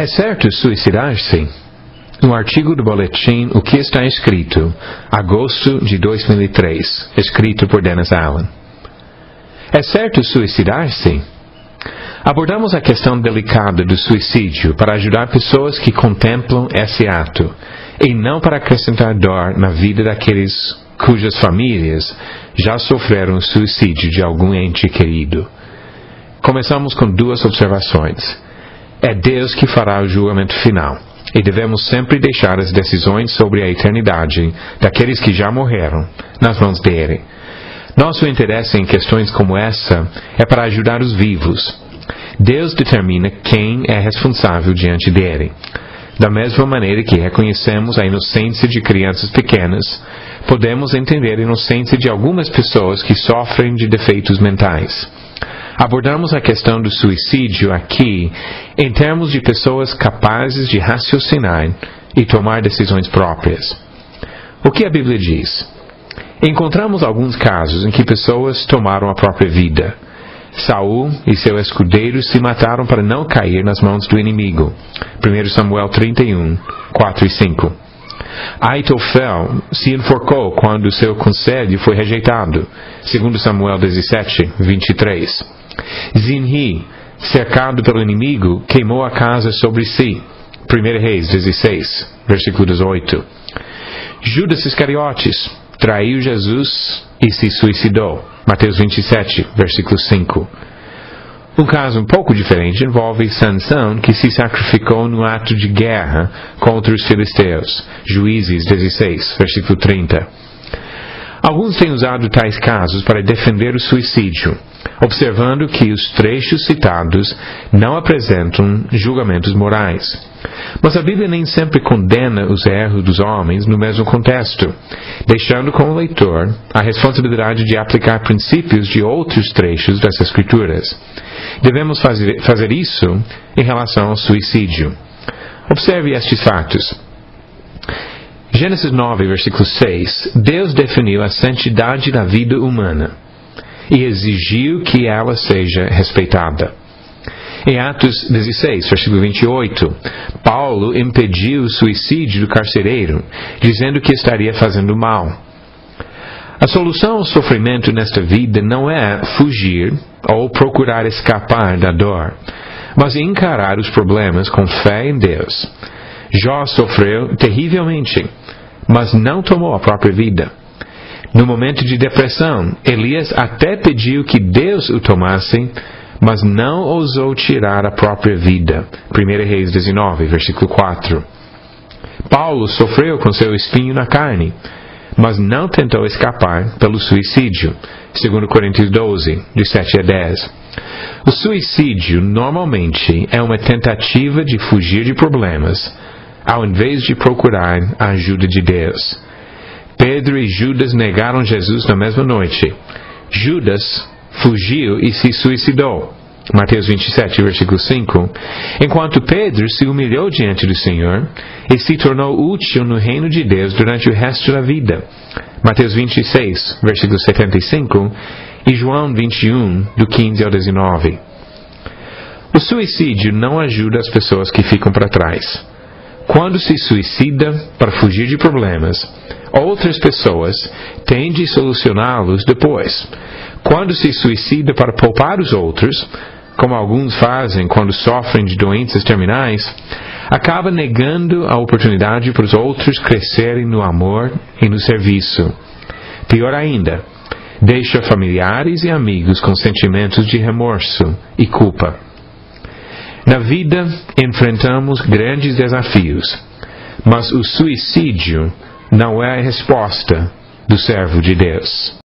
É certo suicidar-se? Um artigo do boletim O que está escrito, agosto de 2003, escrito por Dennis Allen. É certo suicidar-se? Abordamos a questão delicada do suicídio para ajudar pessoas que contemplam esse ato, e não para acrescentar dor na vida daqueles cujas famílias já sofreram o suicídio de algum ente querido. Começamos com duas observações. É Deus que fará o julgamento final, e devemos sempre deixar as decisões sobre a eternidade daqueles que já morreram nas mãos dele. Nosso interesse em questões como essa é para ajudar os vivos. Deus determina quem é responsável diante dele. Da mesma maneira que reconhecemos a inocência de crianças pequenas, podemos entender a inocência de algumas pessoas que sofrem de defeitos mentais. Abordamos a questão do suicídio aqui em termos de pessoas capazes de raciocinar e tomar decisões próprias. O que a Bíblia diz? Encontramos alguns casos em que pessoas tomaram a própria vida. Saul e seu escudeiro se mataram para não cair nas mãos do inimigo. 1 Samuel 31, 4 e 5. Aitofel se enforcou quando seu conselho foi rejeitado. 2 Samuel 17, 23. Zinri, cercado pelo inimigo, queimou a casa sobre si. 1 Reis 16, versículo 18. Judas Iscariotes traiu Jesus e se suicidou. Mateus 27, versículo 5. Um caso um pouco diferente envolve Sansão, que se sacrificou no ato de guerra contra os filisteus. Juízes 16, versículo 30. Alguns têm usado tais casos para defender o suicídio, observando que os trechos citados não apresentam julgamentos morais. Mas a Bíblia nem sempre condena os erros dos homens no mesmo contexto, deixando com o leitor a responsabilidade de aplicar princípios de outros trechos das Escrituras. Devemos fazer isso em relação ao suicídio. Observe estes fatos. Gênesis 9, versículo 6, Deus definiu a santidade da vida humana e exigiu que ela seja respeitada. Em Atos 16, versículo 28, Paulo impediu o suicídio do carcereiro, dizendo que estaria fazendo mal. A solução ao sofrimento nesta vida não é fugir ou procurar escapar da dor, mas encarar os problemas com fé em Deus. Jó sofreu terrivelmente, mas não tomou a própria vida. No momento de depressão, Elias até pediu que Deus o tomasse, mas não ousou tirar a própria vida. 1 Reis 19, versículo 4. Paulo sofreu com seu espinho na carne, mas não tentou escapar pelo suicídio. 2 Coríntios 12, de 7 a 10. O suicídio normalmente é uma tentativa de fugir de problemas, ao invés de procurar a ajuda de Deus. Pedro e Judas negaram Jesus na mesma noite. Judas fugiu e se suicidou. Mateus 27, versículo 5. Enquanto Pedro se humilhou diante do Senhor e se tornou útil no reino de Deus durante o resto da vida. Mateus 26, versículo 75 e João 21, do 15 ao 19. O suicídio não ajuda as pessoas que ficam para trás. Quando se suicida para fugir de problemas, outras pessoas têm de solucioná-los depois. Quando se suicida para poupar os outros, como alguns fazem quando sofrem de doenças terminais, acaba negando a oportunidade para os outros crescerem no amor e no serviço. Pior ainda, deixa familiares e amigos com sentimentos de remorso e culpa. Na vida, enfrentamos grandes desafios, mas o suicídio não é a resposta do servo de Deus.